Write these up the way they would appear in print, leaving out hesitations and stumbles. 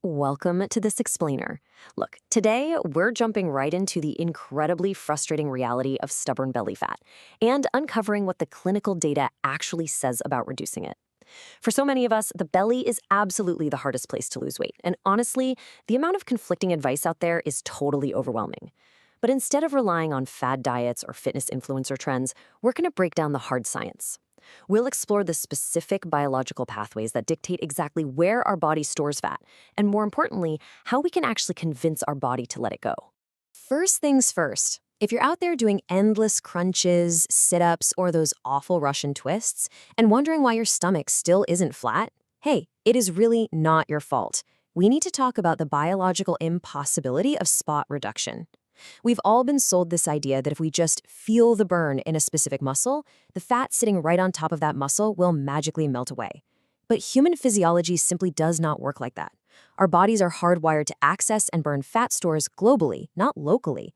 Welcome to This Explainer. Look, today we're jumping right into the incredibly frustrating reality of stubborn belly fat and uncovering what the clinical data actually says about reducing it. For so many of us, the belly is absolutely the hardest place to lose weight, and honestly, the amount of conflicting advice out there is totally overwhelming. But instead of relying on fad diets or fitness influencer trends, we're going to break down the hard science. We'll explore the specific biological pathways that dictate exactly where our body stores fat, and more importantly, how we can actually convince our body to let it go. First things first, if you're out there doing endless crunches, sit-ups, or those awful Russian twists, and wondering why your stomach still isn't flat, hey, it is really not your fault. We need to talk about the biological impossibility of spot reduction. We've all been sold this idea that if we just feel the burn in a specific muscle, the fat sitting right on top of that muscle will magically melt away. But human physiology simply does not work like that. Our bodies are hardwired to access and burn fat stores globally, not locally.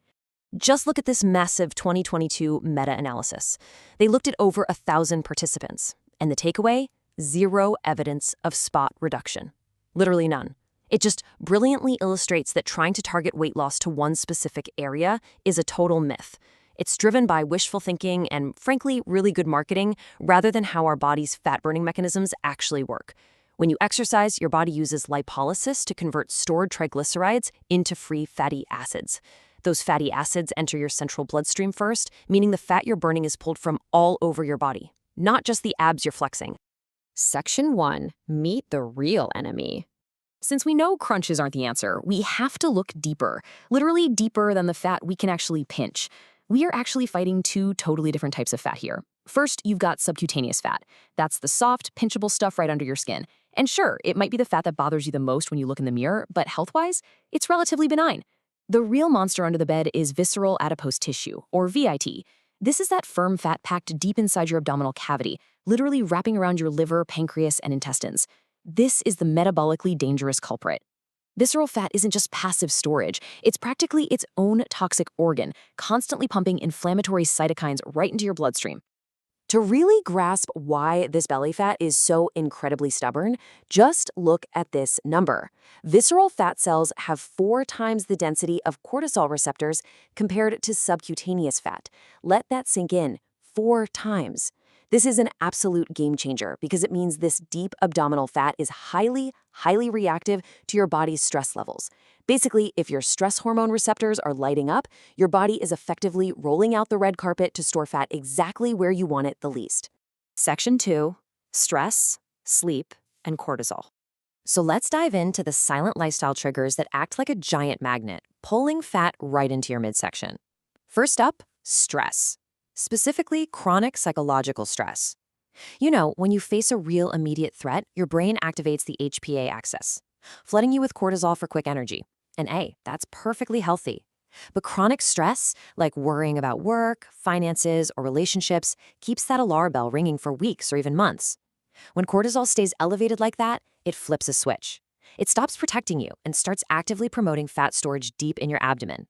Just look at this massive 2022 meta-analysis. They looked at over 1,000 participants, and the takeaway? Zero evidence of spot reduction. Literally none. It just brilliantly illustrates that trying to target weight loss to one specific area is a total myth. It's driven by wishful thinking and, frankly, really good marketing rather than how our body's fat-burning mechanisms actually work. When you exercise, your body uses lipolysis to convert stored triglycerides into free fatty acids. Those fatty acids enter your central bloodstream first, meaning the fat you're burning is pulled from all over your body, not just the abs you're flexing. Section 1. Meet the real enemy. Since we know crunches aren't the answer, we have to look deeper, literally deeper than the fat we can actually pinch. We are actually fighting two totally different types of fat here. First, you've got subcutaneous fat. That's the soft, pinchable stuff right under your skin. And sure, it might be the fat that bothers you the most when you look in the mirror, but health-wise, it's relatively benign. The real monster under the bed is visceral adipose tissue, or VIT. This is that firm fat packed deep inside your abdominal cavity, literally wrapping around your liver, pancreas, and intestines. This is the metabolically dangerous culprit. Visceral fat isn't just passive storage. It's practically its own toxic organ, constantly pumping inflammatory cytokines right into your bloodstream. To really grasp why this belly fat is so incredibly stubborn, just look at this number. Visceral fat cells have 4 times the density of cortisol receptors compared to subcutaneous fat. Let that sink in. 4 times. This is an absolute game changer because it means this deep abdominal fat is highly reactive to your body's stress levels. Basically, if your stress hormone receptors are lighting up, your body is effectively rolling out the red carpet to store fat exactly where you want it the least. Section 2. Stress, sleep, and cortisol. So let's dive into the silent lifestyle triggers that act like a giant magnet, pulling fat right into your midsection. First up, stress. Specifically, chronic psychological stress. You know, when you face a real immediate threat, your brain activates the HPA axis, flooding you with cortisol for quick energy. And hey, that's perfectly healthy. But chronic stress, like worrying about work, finances, or relationships, keeps that alarm bell ringing for weeks or even months. When cortisol stays elevated like that, it flips a switch. It stops protecting you and starts actively promoting fat storage deep in your abdomen.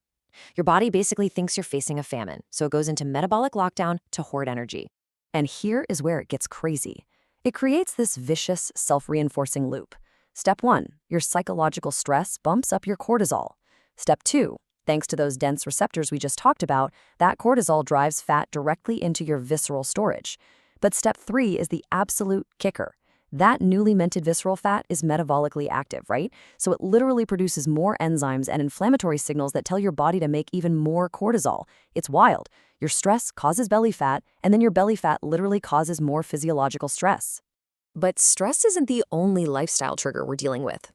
Your body basically thinks you're facing a famine, so it goes into metabolic lockdown to hoard energy. And here is where it gets crazy. It creates this vicious, self-reinforcing loop. Step 1, your psychological stress bumps up your cortisol. Step 2, thanks to those dense receptors we just talked about, that cortisol drives fat directly into your visceral storage. But step 3 is the absolute kicker. That newly minted visceral fat is metabolically active, right? So it literally produces more enzymes and inflammatory signals that tell your body to make even more cortisol. It's wild. Your stress causes belly fat, and then your belly fat literally causes more physiological stress. But stress isn't the only lifestyle trigger we're dealing with.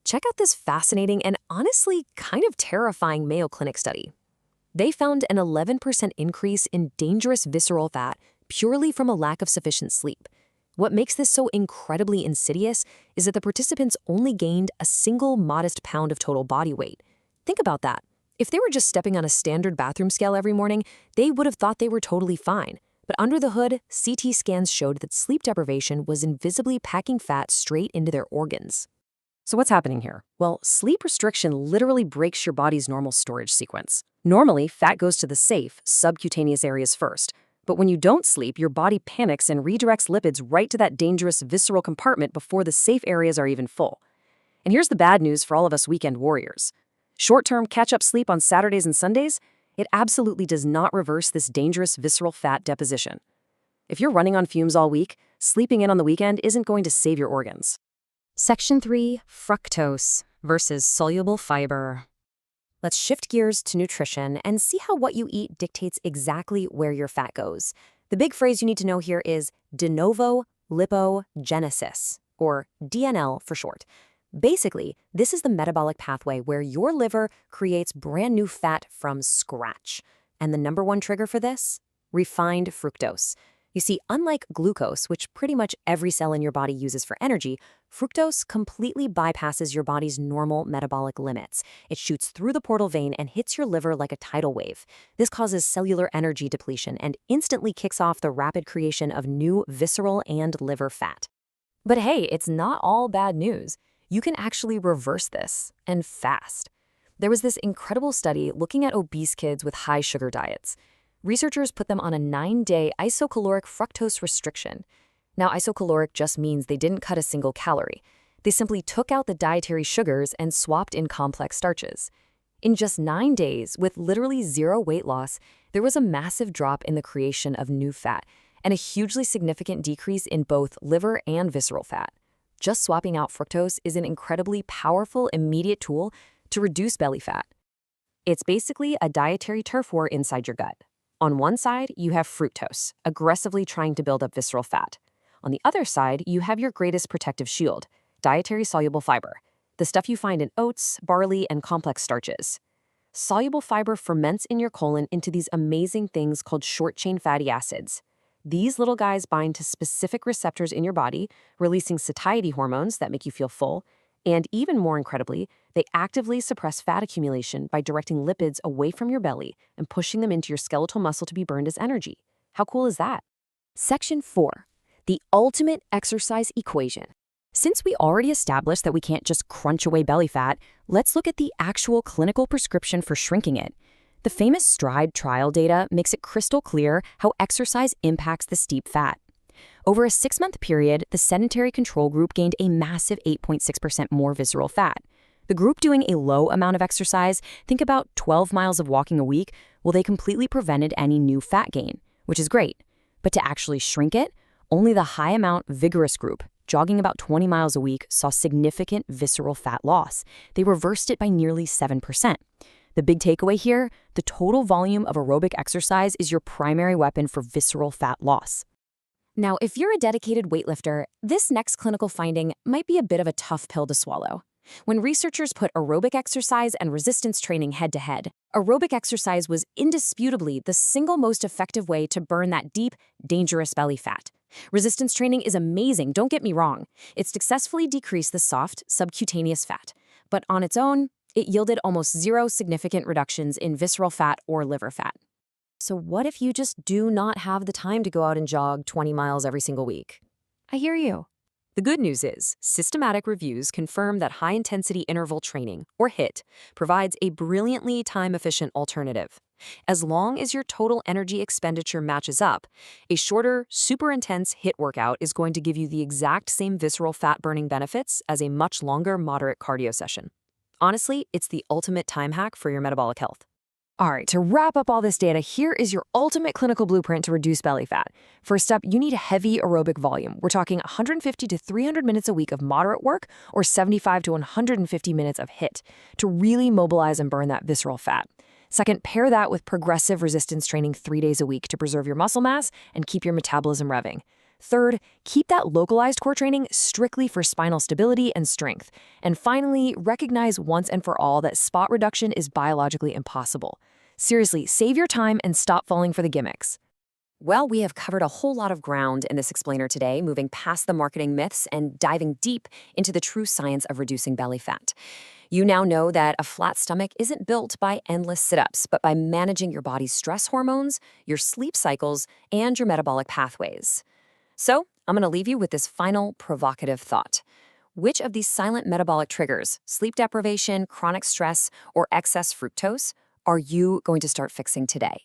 Check out this fascinating and honestly kind of terrifying Mayo Clinic study. They found an 11% increase in dangerous visceral fat purely from a lack of sufficient sleep. What makes this so incredibly insidious is that the participants only gained a single modest pound of total body weight. Think about that. If they were just stepping on a standard bathroom scale every morning, they would have thought they were totally fine. But under the hood, CT scans showed that sleep deprivation was invisibly packing fat straight into their organs. So what's happening here? Well, sleep restriction literally breaks your body's normal storage sequence. Normally, fat goes to the safe, subcutaneous areas first. But when you don't sleep, your body panics and redirects lipids right to that dangerous visceral compartment before the safe areas are even full. And here's the bad news for all of us weekend warriors. Short-term catch-up sleep on Saturdays and Sundays, it absolutely does not reverse this dangerous visceral fat deposition. If you're running on fumes all week, sleeping in on the weekend isn't going to save your organs. Section 3, fructose versus soluble fiber. Let's shift gears to nutrition and see how what you eat dictates exactly where your fat goes. The big phrase you need to know here is de novo lipogenesis, or DNL for short. Basically, this is the metabolic pathway where your liver creates brand new fat from scratch. And the number one trigger for this? Refined fructose. You see, unlike glucose, which pretty much every cell in your body uses for energy, fructose completely bypasses your body's normal metabolic limits. It shoots through the portal vein and hits your liver like a tidal wave. This causes cellular energy depletion and instantly kicks off the rapid creation of new visceral and liver fat. But hey, it's not all bad news. You can actually reverse this, and fast. There was this incredible study looking at obese kids with high sugar diets. Researchers put them on a 9-day isocaloric fructose restriction. Now, isocaloric just means they didn't cut a single calorie. They simply took out the dietary sugars and swapped in complex starches. In just 9 days, with literally zero weight loss, there was a massive drop in the creation of new fat and a hugely significant decrease in both liver and visceral fat. Just swapping out fructose is an incredibly powerful, immediate tool to reduce belly fat. It's basically a dietary turf war inside your gut. On one side, you have fructose, aggressively trying to build up visceral fat. On the other side, you have your greatest protective shield, dietary soluble fiber, the stuff you find in oats, barley, and complex starches. Soluble fiber ferments in your colon into these amazing things called short-chain fatty acids. These little guys bind to specific receptors in your body, releasing satiety hormones that make you feel full, and even more incredibly, they actively suppress fat accumulation by directing lipids away from your belly and pushing them into your skeletal muscle to be burned as energy. How cool is that? Section 4. The ultimate exercise equation. Since we already established that we can't just crunch away belly fat, let's look at the actual clinical prescription for shrinking it. The famous STRIDE trial data makes it crystal clear how exercise impacts the steep fat. Over a 6-month period, the sedentary control group gained a massive 8.6% more visceral fat. The group doing a low amount of exercise, think about 12 miles of walking a week, well, they completely prevented any new fat gain, which is great. But to actually shrink it, only the high amount vigorous group, jogging about 20 miles a week, saw significant visceral fat loss. They reversed it by nearly 7%. The big takeaway here, the total volume of aerobic exercise is your primary weapon for visceral fat loss. Now, if you're a dedicated weightlifter, this next clinical finding might be a bit of a tough pill to swallow. When researchers put aerobic exercise and resistance training head-to-head, aerobic exercise was indisputably the single most effective way to burn that deep, dangerous belly fat. Resistance training is amazing, don't get me wrong. It successfully decreased the soft, subcutaneous fat. But on its own, it yielded almost zero significant reductions in visceral fat or liver fat. So what if you just do not have the time to go out and jog 20 miles every single week? I hear you. The good news is, systematic reviews confirm that high-intensity interval training, or HIIT, provides a brilliantly time-efficient alternative. As long as your total energy expenditure matches up, a shorter, super-intense HIIT workout is going to give you the exact same visceral fat-burning benefits as a much longer, moderate cardio session. Honestly, it's the ultimate time hack for your metabolic health. All right, to wrap up all this data, here is your ultimate clinical blueprint to reduce belly fat. First up, you need a heavy aerobic volume. We're talking 150 to 300 minutes a week of moderate work or 75 to 150 minutes of HIIT to really mobilize and burn that visceral fat. Second, pair that with progressive resistance training 3 days a week to preserve your muscle mass and keep your metabolism revving. Third, keep that localized core training strictly for spinal stability and strength. And finally, recognize once and for all that spot reduction is biologically impossible. Seriously, save your time and stop falling for the gimmicks. Well, we have covered a whole lot of ground in this explainer today, moving past the marketing myths and diving deep into the true science of reducing belly fat. You now know that a flat stomach isn't built by endless sit-ups, but by managing your body's stress hormones, your sleep cycles, and your metabolic pathways. So, I'm going to leave you with this final provocative thought. Which of these silent metabolic triggers, sleep deprivation, chronic stress, or excess fructose, are you going to start fixing today?